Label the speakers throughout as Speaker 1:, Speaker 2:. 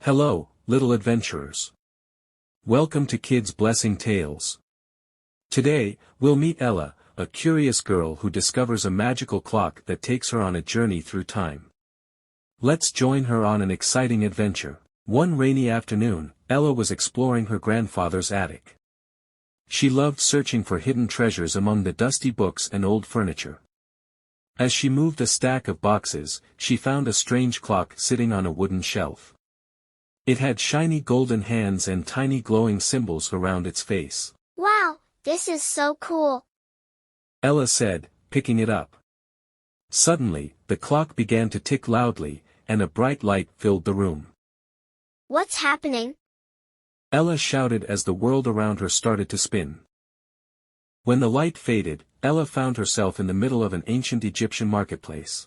Speaker 1: Hello, little adventurers. Welcome to Kids Blessing Tales. Today, we'll meet Ella, a curious girl who discovers a magical clock that takes her on a journey through time. Let's join her on an exciting adventure. One rainy afternoon, Ella was exploring her grandfather's attic. She loved searching for hidden treasures among the dusty books and old furniture. As she moved a stack of boxes, she found a strange clock sitting on a wooden shelf. It had shiny golden hands and tiny glowing symbols around its face.
Speaker 2: Wow, this is so cool,
Speaker 1: Ella said, picking it up. Suddenly, the clock began to tick loudly, and a bright light filled the room.
Speaker 2: What's happening?
Speaker 1: Ella shouted as the world around her started to spin. When the light faded, Ella found herself in the middle of an ancient Egyptian marketplace.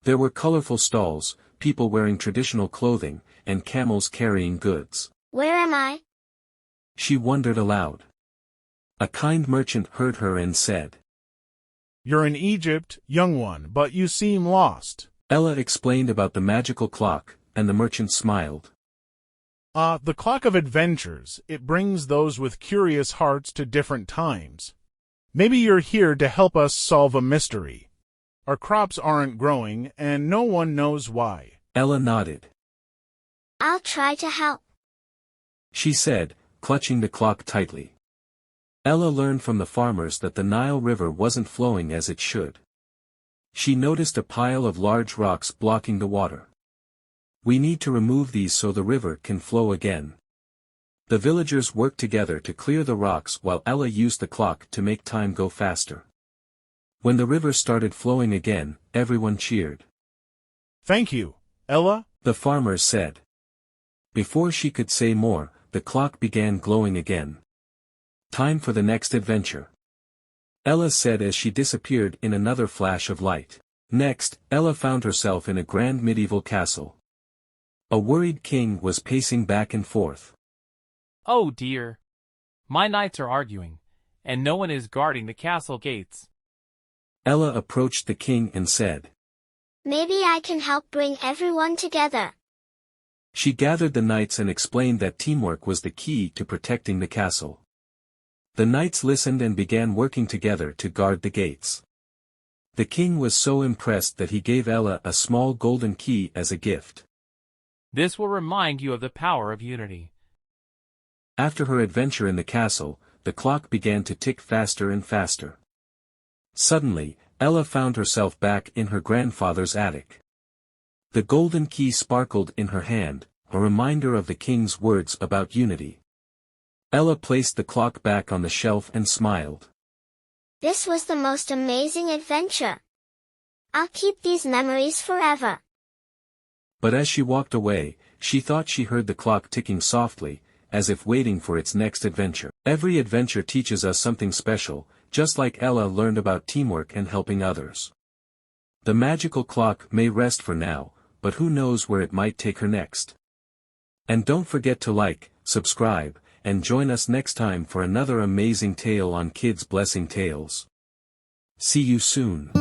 Speaker 1: There were colorful stalls, people wearing traditional clothing, and camels carrying goods.
Speaker 2: Where am I?
Speaker 1: She wondered aloud. A kind merchant heard her and said,
Speaker 3: "You're in Egypt, young one, but you seem lost."
Speaker 1: Ella explained about the magical clock, and the merchant smiled.
Speaker 3: The clock of adventures, it brings those with curious hearts to different times. Maybe you're here to help us solve a mystery. Our crops aren't growing, and no one knows why.
Speaker 1: Ella nodded.
Speaker 2: I'll try to help,
Speaker 1: She said, clutching the clock tightly. Ella learned from the farmers that the Nile River wasn't flowing as it should. She noticed a pile of large rocks blocking the water. We need to remove these so the river can flow again. The villagers worked together to clear the rocks while Ella used the clock to make time go faster. When the river started flowing again, everyone cheered.
Speaker 3: Thank you, Ella.
Speaker 1: The farmers said. Before she could say more, the clock began glowing again. Time for the next adventure, Ella said as she disappeared in another flash of light. Next, Ella found herself in a grand medieval castle. A worried king was pacing back and forth.
Speaker 4: Oh dear. My knights are arguing, and no one is guarding the castle gates.
Speaker 1: Ella approached the king and said,
Speaker 2: Maybe I can help bring everyone together.
Speaker 1: She gathered the knights and explained that teamwork was the key to protecting the castle. The knights listened and began working together to guard the gates. The king was so impressed that he gave Ella a small golden key as a gift.
Speaker 4: This will remind you of the power of unity.
Speaker 1: After her adventure in the castle, the clock began to tick faster and faster. Suddenly, Ella found herself back in her grandfather's attic. The golden key sparkled in her hand, a reminder of the king's words about unity. Ella placed the clock back on the shelf and smiled.
Speaker 2: This was the most amazing adventure. I'll keep these memories forever.
Speaker 1: But as she walked away, she thought she heard the clock ticking softly, as if waiting for its next adventure. Every adventure teaches us something special, just like Ella learned about teamwork and helping others. The magical clock may rest for now, but who knows where it might take her next. And don't forget to like, subscribe, and join us next time for another amazing tale on Kids Blessing Tales. See you soon.